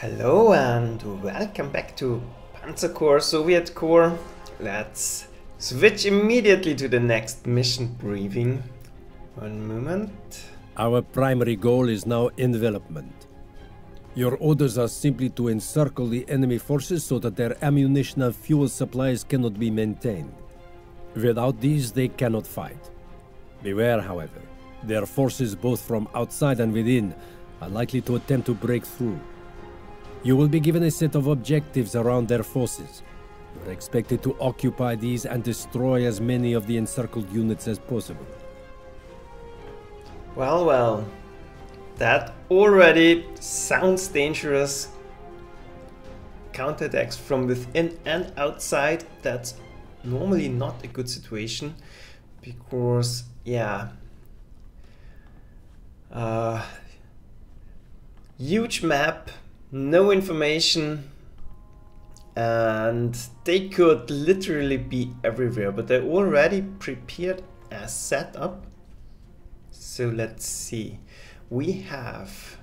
Hello and welcome back to Panzer Corps, Soviet Corps. Let's switch immediately to the next mission briefing. One moment. Our primary goal is now envelopment. Your orders are simply to encircle the enemy forces so that their ammunition and fuel supplies cannot be maintained. Without these, they cannot fight. Beware, however. Their forces, both from outside and within, are likely to attempt to break through. You will be given a set of objectives around their forces. You are expected to occupy these and destroy as many of the encircled units as possible. Well, that already sounds dangerous. Counterattacks from within and outside, that's normally not a good situation because, huge map, no information, and they could literally be everywhere, but they're already prepared as setup. So let's see. We have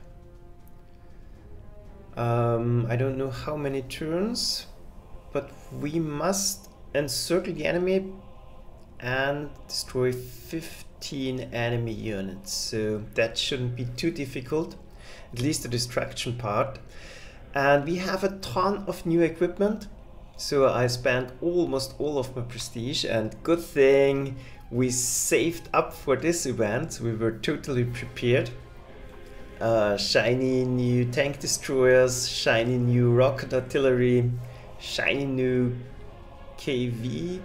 I don't know how many turns, but we must encircle the enemy and destroy 15 enemy units, so that shouldn't be too difficult, at least the destruction part. And we have a ton of new equipment, so I spent almost all of my prestige, and good thing we saved up for this event. We were totally prepared. Shiny new tank destroyers, shiny new rocket artillery, shiny new KV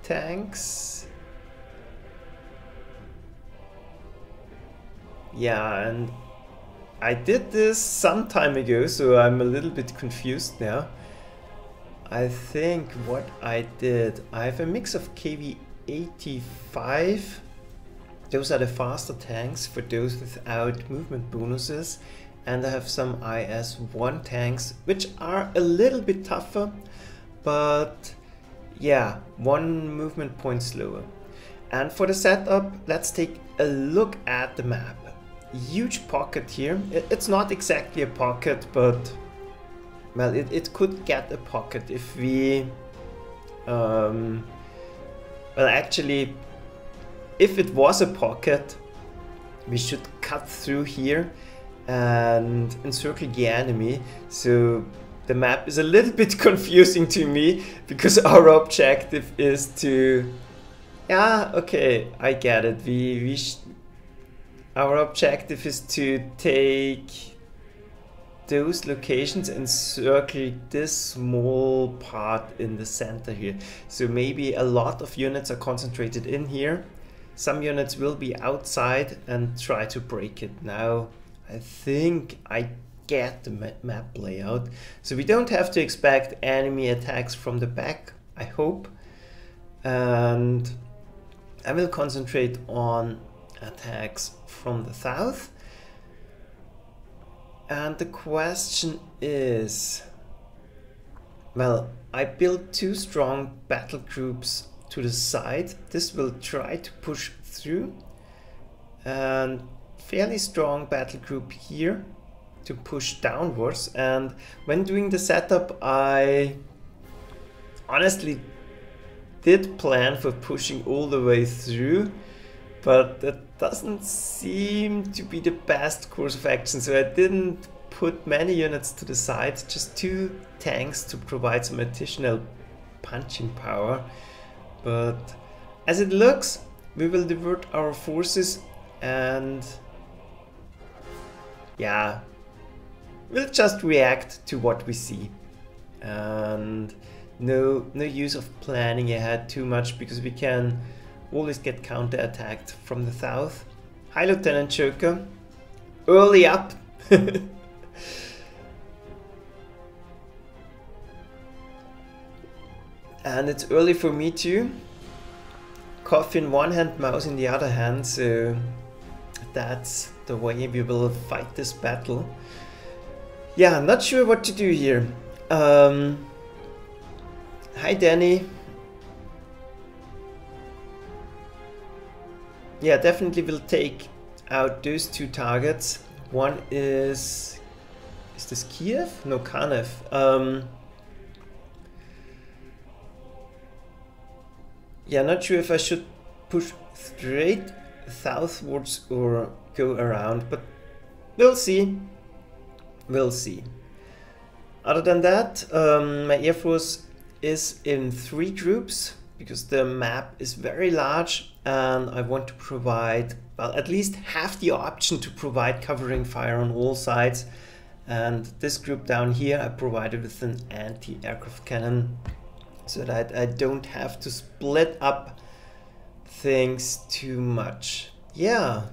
tanks. Yeah, and I did this some time ago, so I'm a little bit confused now. I think what I did, I have a mix of KV-85. Those are the faster tanks for those without movement bonuses. And I have some IS-1 tanks, which are a little bit tougher, but yeah, one movement point slower. And for the setup, let's take a look at the map. Huge pocket here. It's not exactly a pocket, but well, it could get a pocket if we well, actually, if it was a pocket, we should cut through here and encircle the enemy. So the map is a little bit confusing to me because our objective is to, yeah, okay, I get it. Our objective is to take those locations and circle this small part in the center here. So maybe a lot of units are concentrated in here. Some units will be outside and try to break it. Now, I think I get the map layout. So we don't have to expect enemy attacks from the back, I hope. And I will concentrate on attacks from the south. And the question is, well, I built 2 strong battle groups to the side. This will try to push through, and fairly strong battle group here to push downwards. And when doing the setup, I honestly did plan for pushing all the way through, but that doesn't seem to be the best course of action, so I didn't put many units to the side, just 2 tanks to provide some additional punching power. But as it looks, we will divert our forces and yeah, we'll just react to what we see. And no use of planning ahead too much, because we can always get counter-attacked from the south. Hi, Lieutenant Joker. Early up. And it's early for me too. Coffee in one hand, mouse in the other hand, so that's the way we will fight this battle. Yeah, not sure what to do here. Hi, Danny. Yeah, definitely will take out those 2 targets. One is Is this Kiev? No, Kanev. Yeah, not sure if I should push straight southwards or go around, but we'll see. We'll see. Other than that, my Air Force is in 3 groups because the map is very large and I want to provide, well, at least have the option to provide covering fire on all sides. And this group down here I provided with an anti-aircraft cannon so that I don't have to split up things too much. Yeah.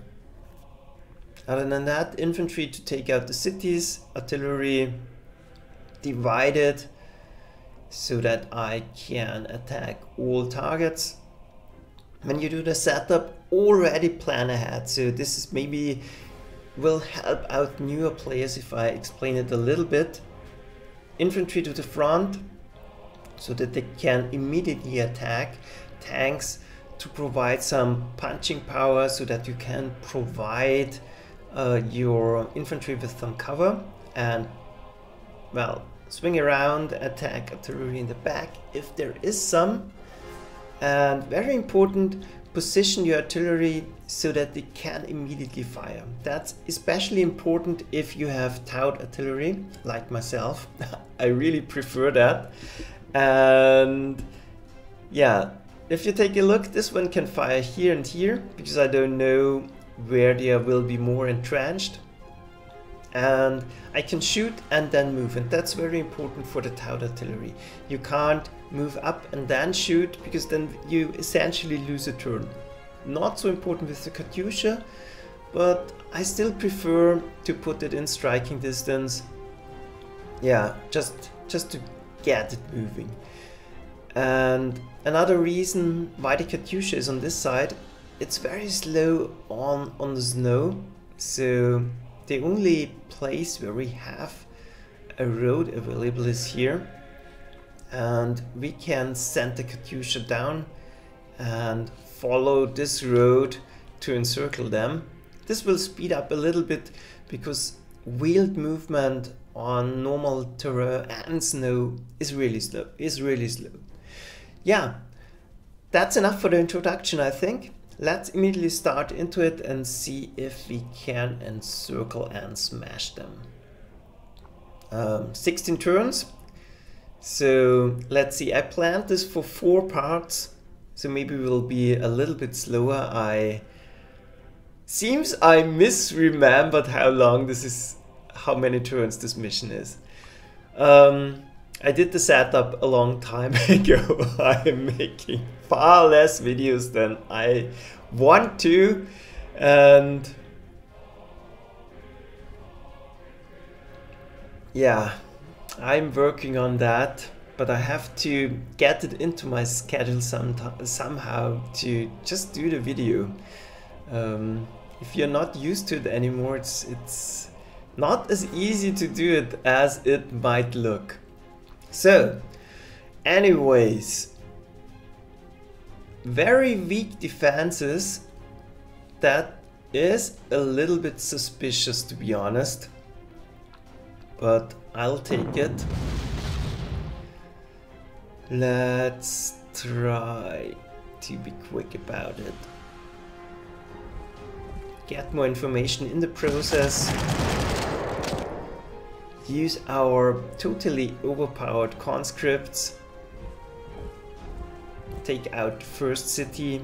Other than that, infantry to take out the cities, artillery divided so that I can attack all targets. When you do the setup, already plan ahead. So this is maybe will help out newer players if I explain it a little bit. Infantry to the front so that they can immediately attack. Tanks to provide some punching power so that you can provide your infantry with some cover, and well, swing around, attack artillery in the back if there is some. And very important, position your artillery so that they can immediately fire. That's especially important if you have towed artillery like myself. I really prefer that. And yeah, if you take a look, this one can fire here and here because I don't know where they will be more entrenched. And I can shoot and then move, and that's very important for the towed artillery. You can't move up and then shoot because then you essentially lose a turn. Not so important with the Katyusha, but I still prefer to put it in striking distance. Yeah, just to get it moving. And another reason why the Katyusha is on this side, it's very slow on the snow, so the only place where we have a road available is here, and we can send the Katyusha down and follow this road to encircle them. This will speed up a little bit because wheeled movement on normal terrain and snow is really slow. Yeah, that's enough for the introduction, I think. Let's immediately start into it and see if we can encircle and smash them. 16 turns. So let's see, I planned this for 4 parts, so maybe we'll be a little bit slower. Seems I misremembered how long this is, how many turns this mission is. I did the setup a long time ago. I am making far less videos than I want to, and yeah, I'm working on that, but I have to get it into my schedule somehow to just do the video. If you're not used to it anymore, it's not as easy to do it as it might look. So, anyways, very weak defenses. That is a little bit suspicious, to be honest, but I'll take it. Let's try to be quick about it. Get more information in the process. Use our totally overpowered conscripts. Take out first city.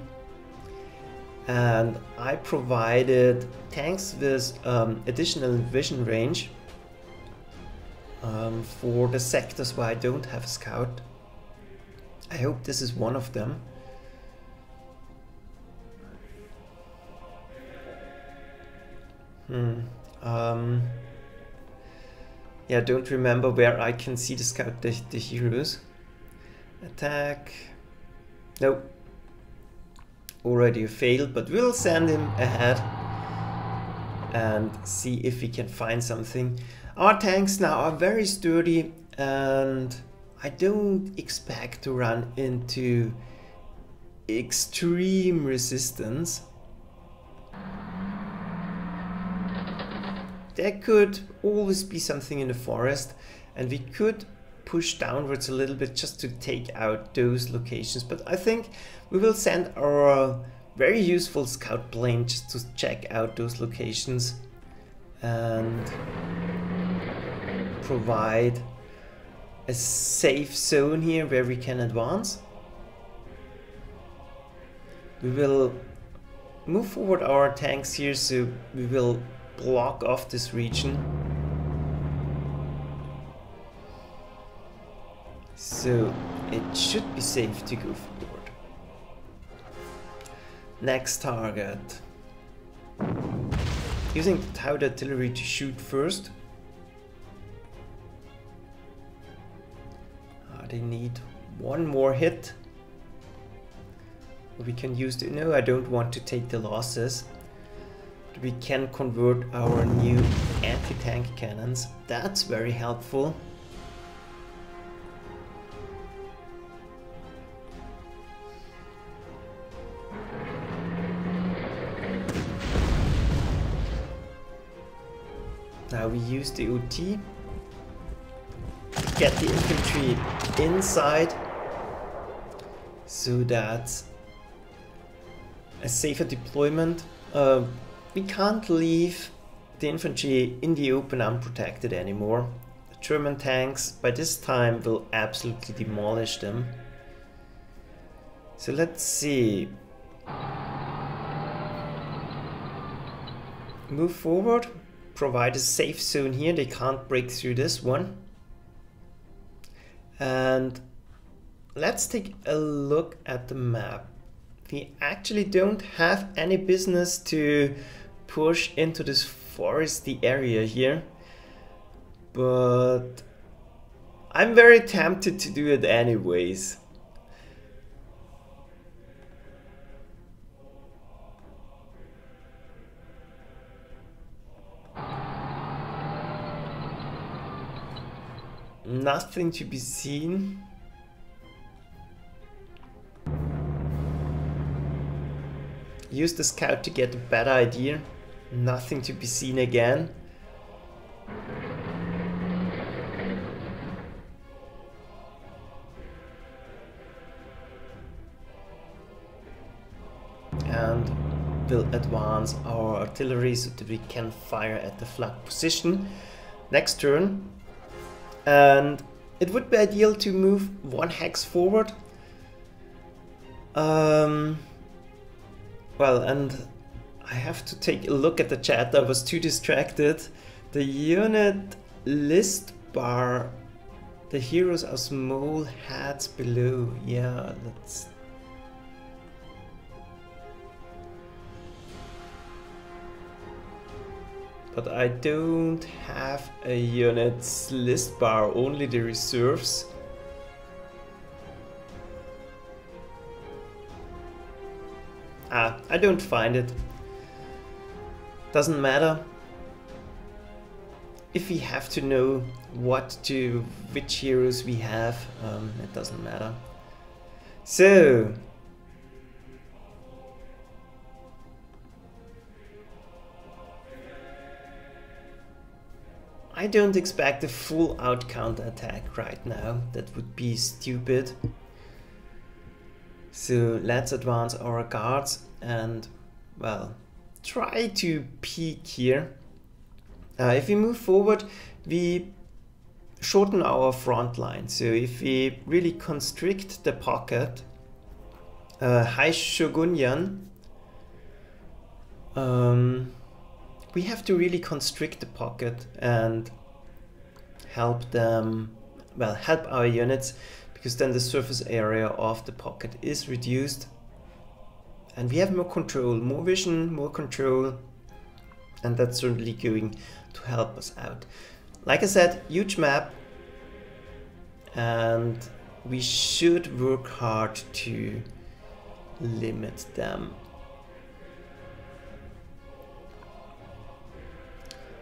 And I provided tanks with additional vision range for the sectors where I don't have a scout. I hope this is one of them. Yeah, don't remember where I can see the scout the heroes. Attack. Nope. Already failed, but we'll send him ahead and see if we can find something. Our tanks now are very sturdy and I don't expect to run into extreme resistance. there could always be something in the forest, and we could push downwards a little bit just to take out those locations. But I think we will send our very useful scout plane just to check out those locations and provide a safe zone here where we can advance. We will move forward our tanks here, so we will block off this region. So it should be safe to go forward. Next target. Using the Towed artillery to shoot first. They need one more hit. We can use the... No, I don't want to take the losses. We can convert our new anti-tank cannons. That's very helpful. Now we use the OT. Get the infantry inside so that a safer deployment. We can't leave the infantry in the open unprotected anymore. The German tanks by this time will absolutely demolish them. So let's see. Move forward, provide a safe zone here. They can't break through this one. And let's take a look at the map. We actually don't have any business to push into this foresty area here, but I'm very tempted to do it anyways. Nothing to be seen. Use the scout to get a better idea. Nothing to be seen again. And we'll advance our artillery so that we can fire at the flag position next turn. And it would be ideal to move one hex forward. Well, and I have to take a look at the chat. I was too distracted. The unit list bar, the heroes are small hats below. Yeah, that's... But I don't have a unit's list bar, only the reserves. I don't find it. Doesn't matter. If we have to know which heroes we have, it doesn't matter. So I don't expect a full out counter attack right now. That would be stupid. So let's advance our guards and, well, try to peek here. If we move forward, we shorten our front line. So if we really constrict the pocket, High Shogunyan, we have to really constrict the pocket and help them, well, help our units, because then the surface area of the pocket is reduced and we have more control, more vision, more control, and that's certainly going to help us out. Like I said, huge map, and we should work hard to limit them.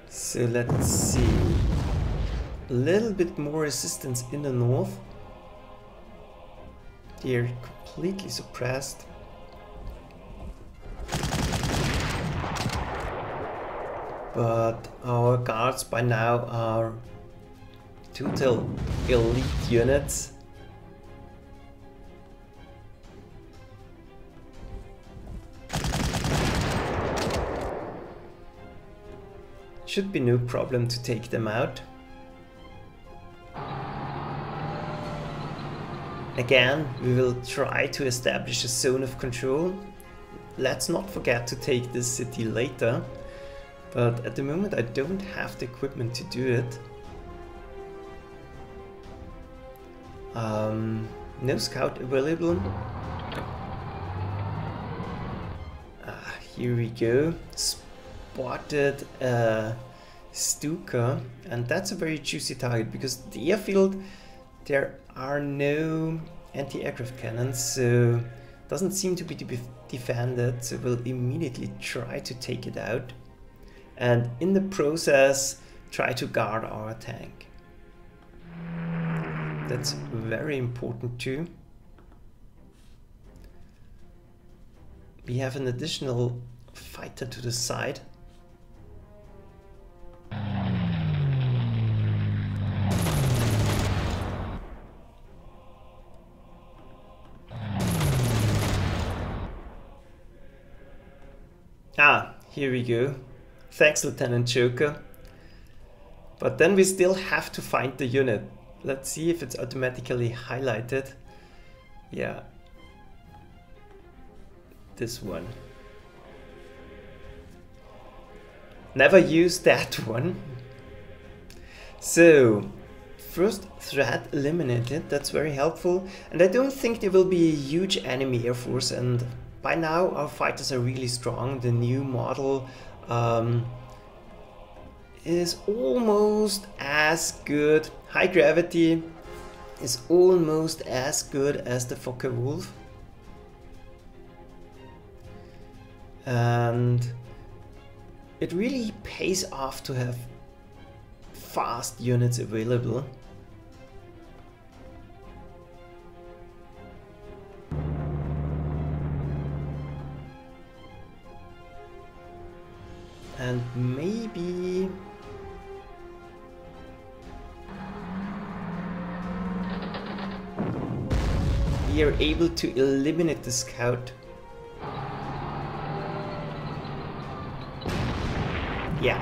So let's see, a little bit more resistance in the north. They're completely suppressed. but our guards by now are total elite units. Should be no problem to take them out. Again, we will try to establish a zone of control. Let's not forget to take this city later, but at the moment I don't have the equipment to do it. No scout available. Here we go. Spotted a Stuka, and that's a very juicy target because the airfield, there are no anti-aircraft cannons, so doesn't seem to be defended, so we'll immediately try to take it out and in the process try to guard our tank. That's very important too. We have an additional fighter to the side. Here we go. Thanks, Lieutenant Joker. But then we still have to find the unit. Let's see if it's automatically highlighted. Yeah. This one. Never use that one. So, first threat eliminated. That's very helpful. And I don't think there will be a huge enemy air force, and by now our fighters are really strong. The new model is almost as good. High gravity is almost as good as the Focke-Wulf. And it really pays off to have fast units available. And maybe we are able to eliminate the scout. Yeah,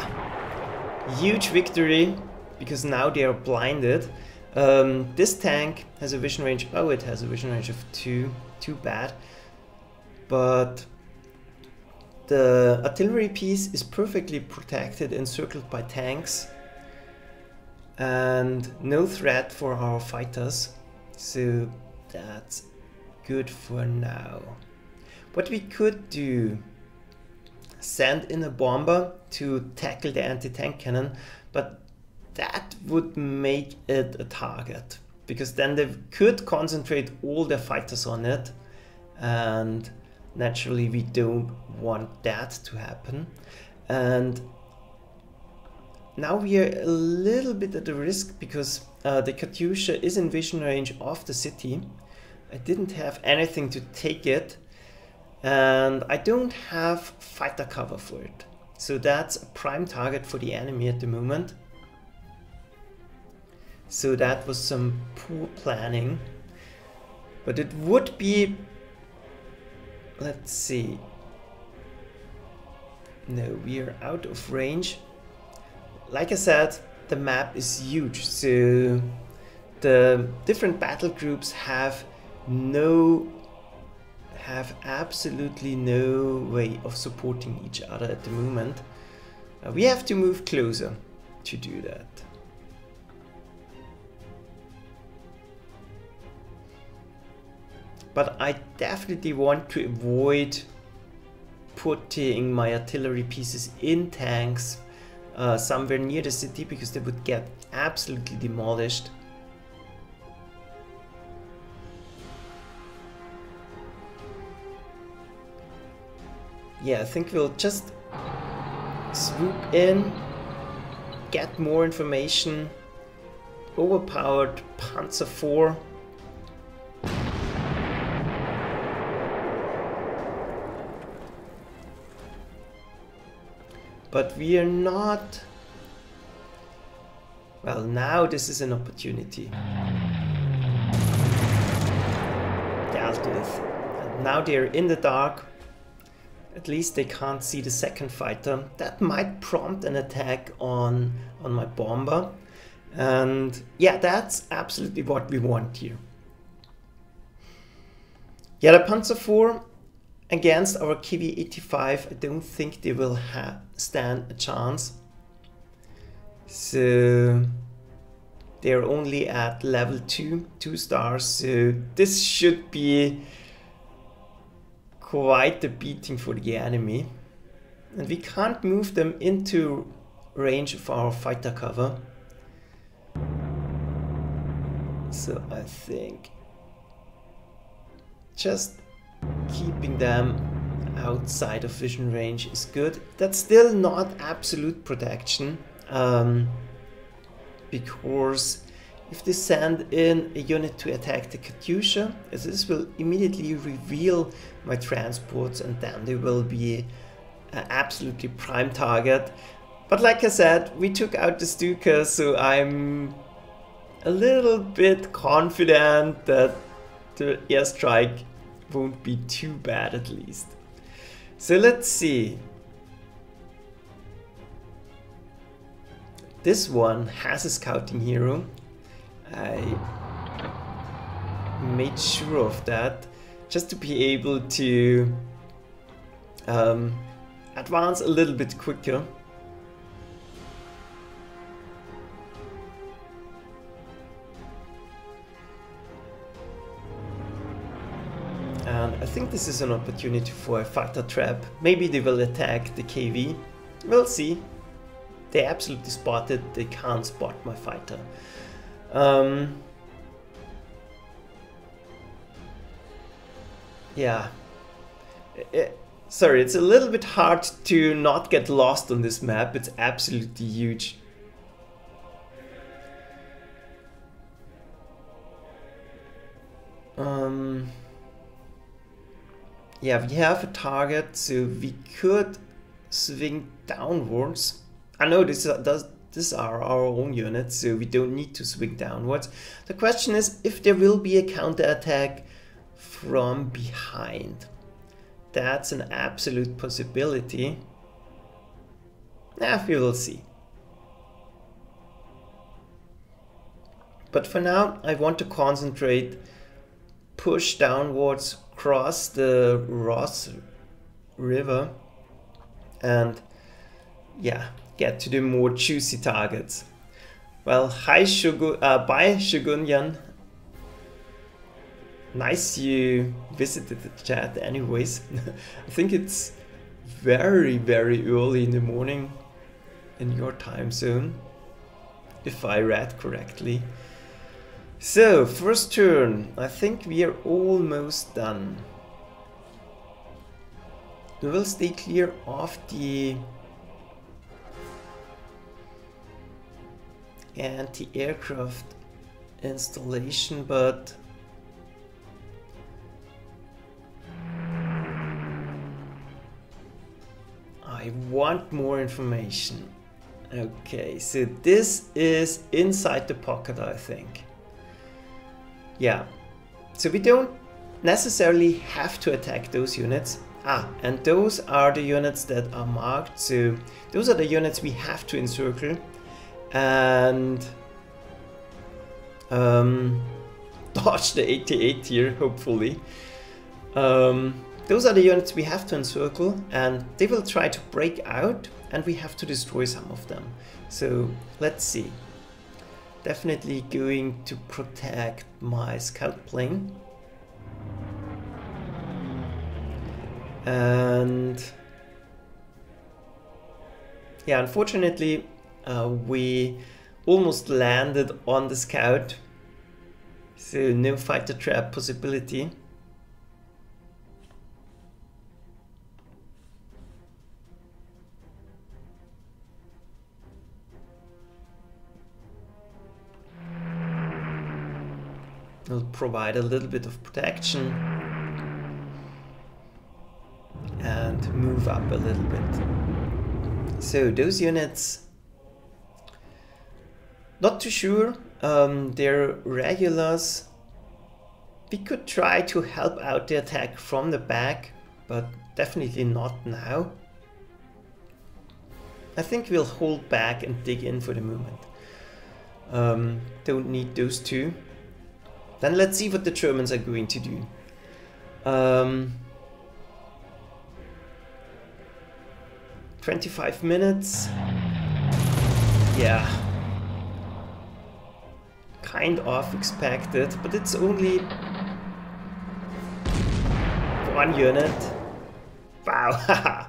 huge victory, because now they are blinded. This tank has a vision range, oh, it has a vision range of 2, too bad. But the artillery piece is perfectly protected, encircled by tanks, and no threat for our fighters, so that's good for now. What we could do, send in a bomber to tackle the anti-tank cannon, but that would make it a target, because then they could concentrate all their fighters on it, and naturally we don't want that to happen. And now we are a little bit at a risk, because the Katyusha is in vision range of the city. I didn't have anything to take it, and I don't have fighter cover for it. So that's a prime target for the enemy at the moment. So that was some poor planning. But it would be... Let's see. No, we are out of range. Like I said, the map is huge, so the different battle groups have absolutely no way of supporting each other at the moment. We have to move closer to do that. But I definitely want to avoid putting my artillery pieces in tanks somewhere near the city, because they would get absolutely demolished. Yeah, I think we'll just swoop in, get more information. Overpowered Panzer IV. but we are not... Well, now this is an opportunity. Dealt with. And now they're in the dark. At least they can't see the second fighter. That might prompt an attack on my bomber. And yeah, that's absolutely what we want here. Yeah, the Panzer IV against our KV-85, I don't think they will stand a chance. So they're only at level 2 stars, so this should be quite a beating for the enemy. And we can't move them into range of our fighter cover. So I think just keeping them outside of vision range is good. That's still not absolute protection, because if they send in a unit to attack the Katyusha, this will immediately reveal my transports and then they will be an absolutely prime target. But like I said, we took out the Stuka, so I'm a little bit confident that the airstrike won't be too bad at least. So let's see. This one has a scouting hero. I made sure of that just to be able to advance a little bit quicker. And I think this is an opportunity for a fighter trap. Maybe they will attack the KV. We'll see. They absolutely spotted. They can't spot my fighter. Yeah. Sorry, it's a little bit hard to not get lost on this map. It's absolutely huge. Yeah, we have a target, so we could swing downwards. I know these are our own units, so we don't need to swing downwards. The question is if there will be a counterattack from behind. That's an absolute possibility. We will see. But for now, I want to concentrate, push downwards, cross the Ross River, and yeah, get to the more juicy targets. Well, hi bye Shogunyan. Nice you visited the chat anyways. I think it's very early in the morning in your time zone, if I read correctly. So, first turn, I think we are almost done. We will stay clear of the anti-aircraft installation, but I want more information. Okay, so this is inside the pocket, I think. Yeah, so we don't necessarily have to attack those units. And those are the units that are marked, so those are the units we have to encircle and dodge the 88 here, hopefully. Those are the units we have to encircle, and they will try to break out, and we have to destroy some of them. So let's see. Definitely going to protect my scout plane. And yeah, unfortunately, we almost landed on the scout, so no fighter trap possibility. Will provide a little bit of protection and move up a little bit. So those units, not too sure. They're regulars. We could try to help out the attack from the back, but definitely not now. I think we'll hold back and dig in for the moment. Don't need those two. Then let's see what the Germans are going to do. 25 minutes. Yeah. Kind of expected, but it's only one unit. Wow.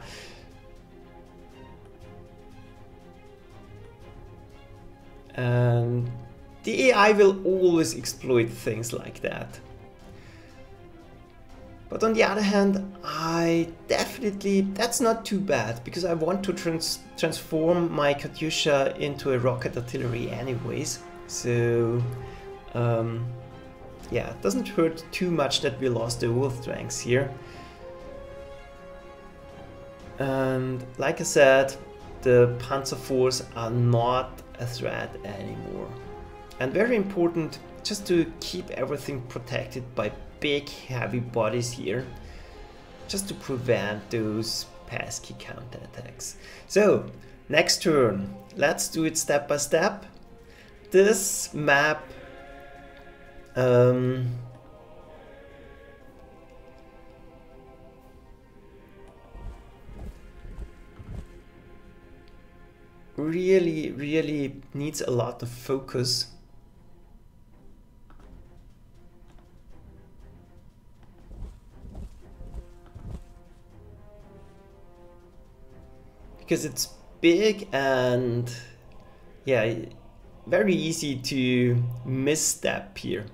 And the AI will always exploit things like that. But on the other hand, that's not too bad, because I want to transform my Katyusha into a rocket artillery anyways. So, yeah, it doesn't hurt too much that we lost the wolf ranks here. And like I said, the Panzer force are not a threat anymore. And very important, just to keep everything protected by big heavy bodies here, just to prevent those pesky counterattacks. So, next turn, let's do it step by step. This map really needs a lot of focus. Because it's big and yeah, very easy to misstep here.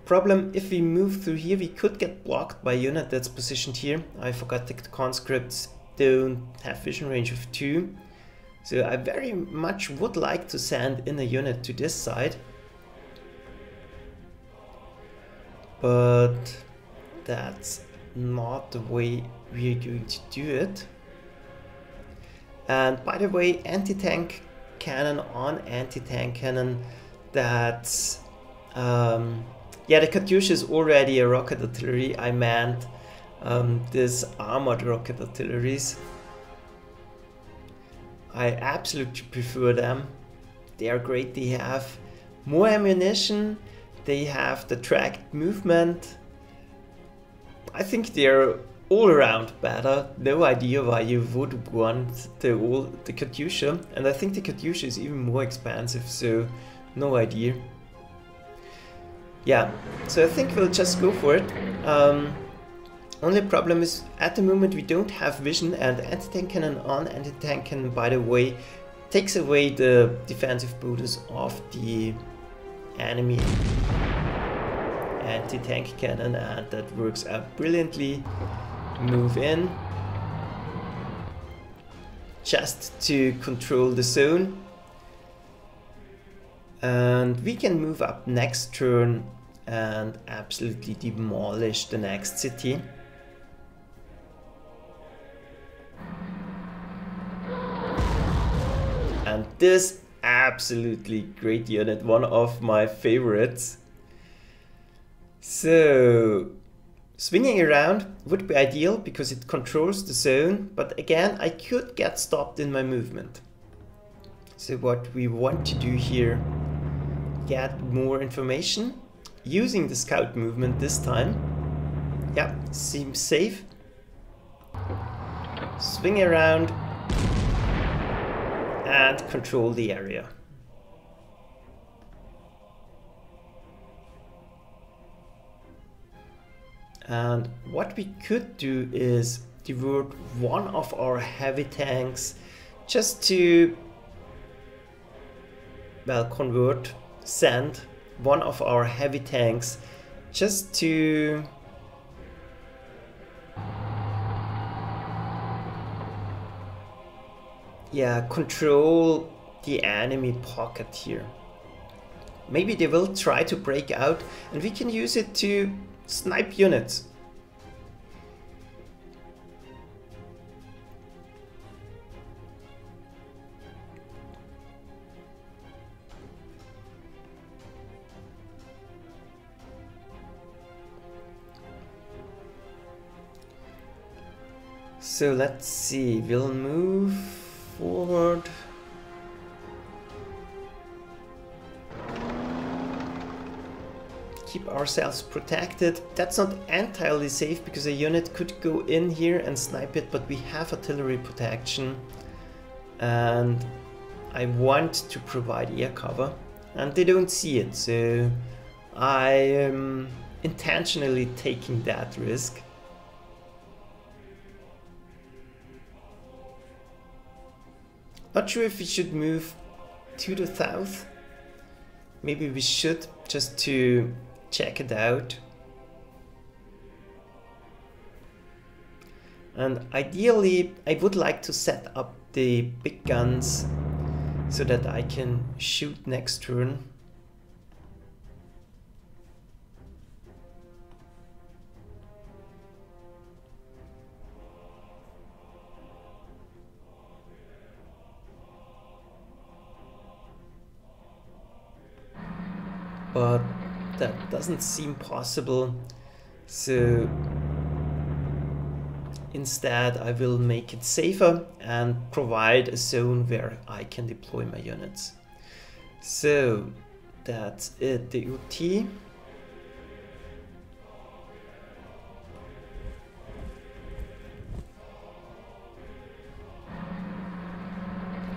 Problem, if we move through here, we could get blocked by a unit that's positioned here. I forgot that the conscripts don't have vision range of 2. So I very much would like to send in a unit to this side. But that's not the way we're going to do it. And by the way, anti-tank cannon on anti-tank cannon, that's yeah, the Katyusha is already a rocket artillery. I meant this armored rocket artilleries. I absolutely prefer them. They are great. They have more ammunition. They have the tracked movement. I think they're all around better. No idea why you would want the Katyusha. And I think the Katyusha is even more expensive, so no idea. Yeah, so I think we'll just go for it. Only problem is at the moment we don't have vision, and anti-tank cannon on anti-tank cannon, by the way, takes away the defensive bonus of the enemy anti-tank cannon, and that works out brilliantly. Move in just to control the zone. And we can move up next turn and absolutely demolish the next city. And this absolutely great unit, one of my favorites. So, swinging around would be ideal because it controls the zone, but again, I could get stopped in my movement. So what we want to do here, get more information using the scout movement this time. Yeah, seems safe. Swing around and control the area. And what we could do is divert one of our heavy tanks just to, well, send one of our heavy tanks just to control the enemy pocket here. Maybe they will try to break out and we can use it to snipe units. So let's see, we'll move forward. Keep ourselves protected. That's not entirely safe because a unit could go in here and snipe it, but we have artillery protection. And I want to provide air cover. And they don't see it, so I am intentionally taking that risk. Not sure if we should move to the south. Maybe we should, just to check it out. And ideally, I would like to set up the big guns so that I can shoot next turn. But that doesn't seem possible, so instead I will make it safer and provide a zone where I can deploy my units. So that's it, the UT.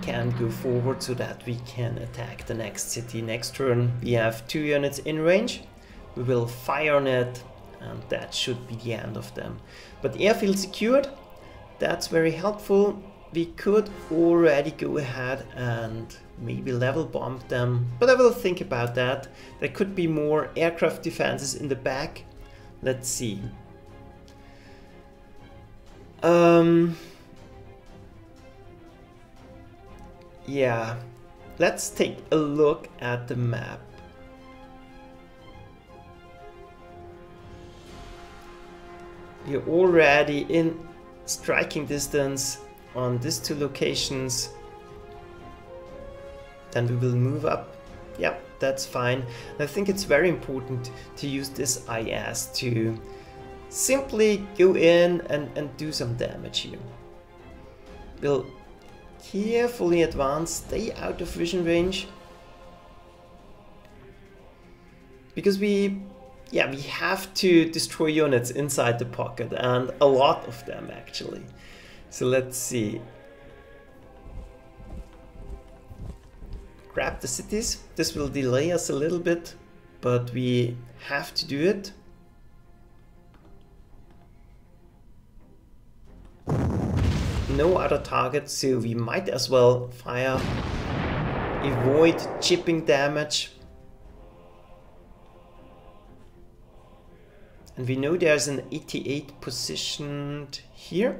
Can go forward so that we can attack the next city next turn. We have 2 units in range. We will fire on it and that should be the end of them. But airfield secured, that's very helpful. We could already go ahead and maybe level bomb them, but I will think about that. There could be more aircraft defenses in the back. Let's see. Yeah, let's take a look at the map. We're already in striking distance on these 2 locations. Then we will move up. Yeah, that's fine. I think it's very important to use this IS to simply go in and do some damage here. We'll carefully advance, stay out of vision range. Because we have to destroy units inside the pocket, and a lot of them actually. So let's see. Grab the cities. This will delay us a little bit, but we have to do it. No other targets, so we might as well fire. Avoid chipping damage. And we know there's an 88 positioned here.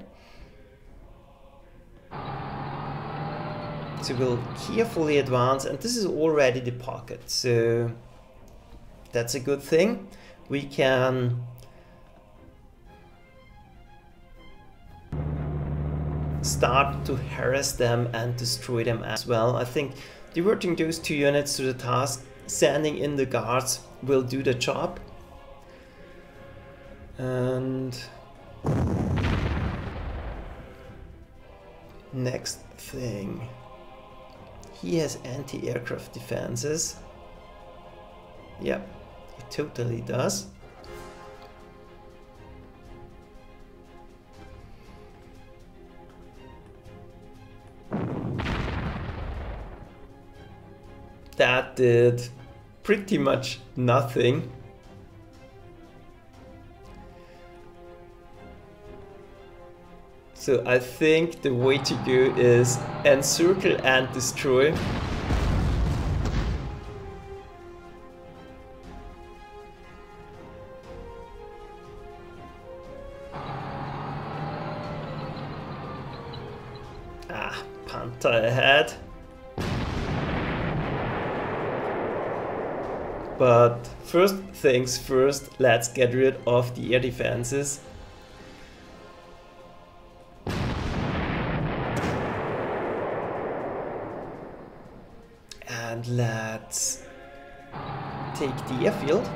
So we'll carefully advance, and this is already the pocket, so that's a good thing. We can start to harass them and destroy them as well. I think diverting those 2 units to the task, sending in the guards will do the job. And next thing, he has anti-aircraft defenses. Yep, he totally does. That did pretty much nothing. So I think the way to go is encircle and destroy. Ah, Panzer ahead. But first things first, let's get rid of the air defenses. And let's take the airfield.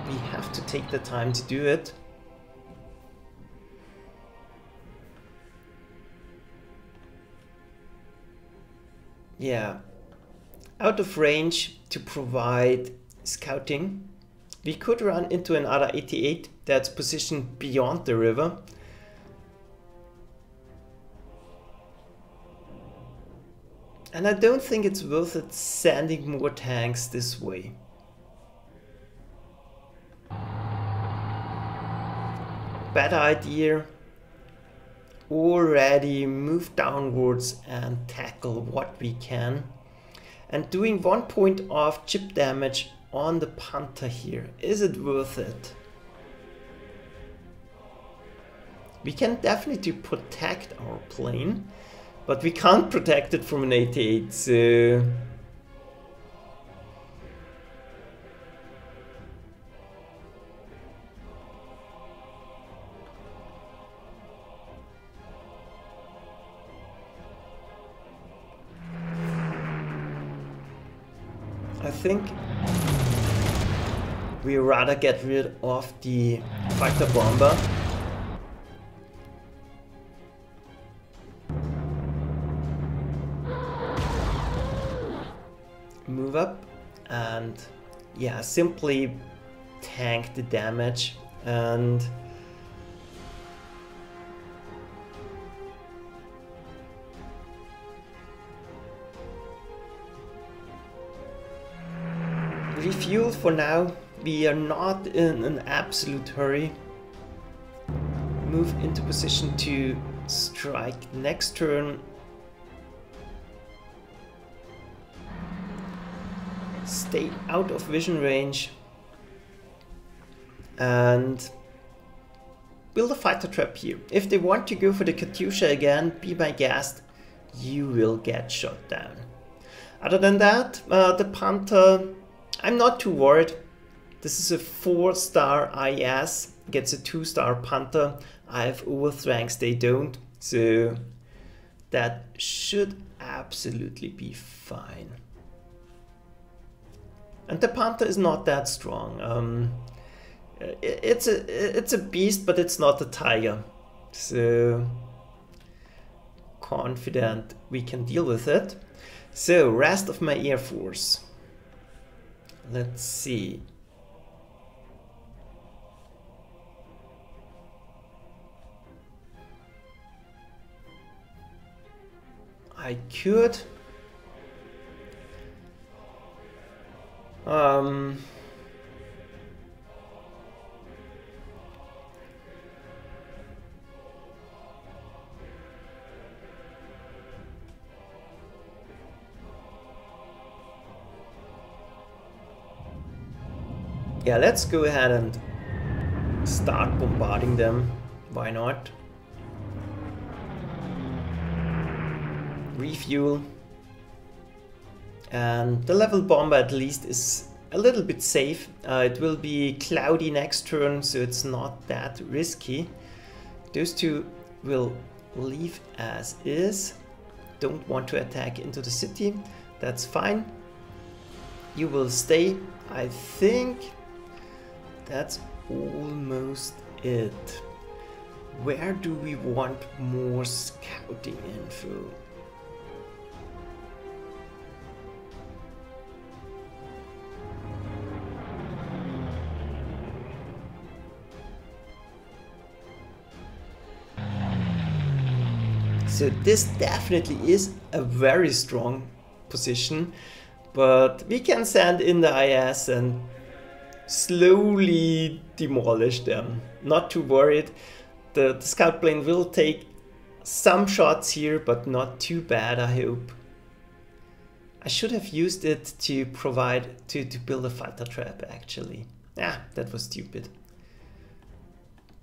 We have to take the time to do it. yeah, out of range to provide scouting. We could run into another 88 that's positioned beyond the river. And I don't think it's worth it sending more tanks this way. Bad idea. Already move downwards and tackle what we can. And doing 1 point of chip damage on the Panther here, is it worth it? We can definitely protect our plane, but we can't protect it from an 88, so... I think we rather get rid of the fighter bomber. Move up and yeah, simply tank the damage and refuel for now. We are not in an absolute hurry. Move into position to strike next turn. Stay out of vision range and build a fighter trap here. If they want to go for the Katyusha again, be my guest, you will get shot down. Other than that, the Panther, I'm not too worried. This is a 4-star IS, gets a 2-star Panther. I have overthranks, they don't, so that should absolutely be fine. And the Panther is not that strong. It's a beast, but it's not a tiger. So confident we can deal with it. So rest of my Air Force. Let's see. I could yeah, let's go ahead and start bombarding them. Why not? Refuel. And the level bomber at least is a little bit safe. It will be cloudy next turn, so it's not that risky. Those two will leave as is. Don't want to attack into the city. That's fine. You will stay. I think that's almost it. Where do we want more scouting info? So this definitely is a very strong position, but we can send in the IS and slowly demolish them. Not too worried. The scout plane will take some shots here, but not too bad, I hope. I should have used it to provide, to build a fighter trap actually. Ah, that was stupid.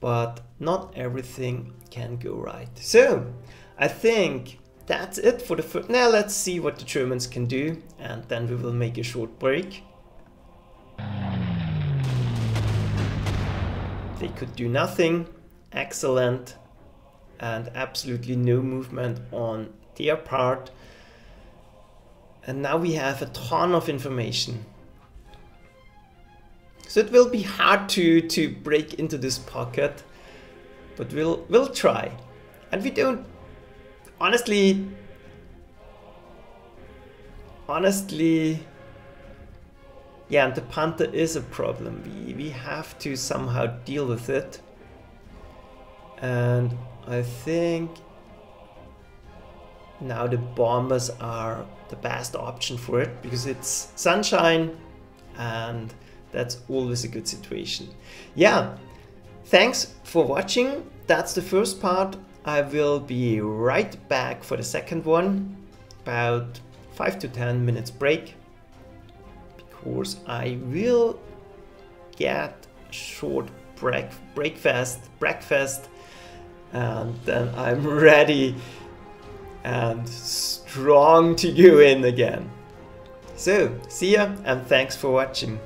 But not everything can go right. So, I think that's it for the first. Now let's see what the Germans can do, and then we will make a short break. They could do nothing. Excellent. And absolutely no movement on their part. And now we have a ton of information. So it will be hard to break into this pocket, but we'll try. And we don't, honestly, honestly, yeah, and the Panther is a problem. We have to somehow deal with it. And I think now the bombers are the best option for it, because it's sunshine and that's always a good situation. Yeah, thanks for watching. That's the first part. I will be right back for the second one, about 5 to 10 minutes break, because I will get short breakfast, and then I'm ready and strong to go in again. So, see ya and thanks for watching.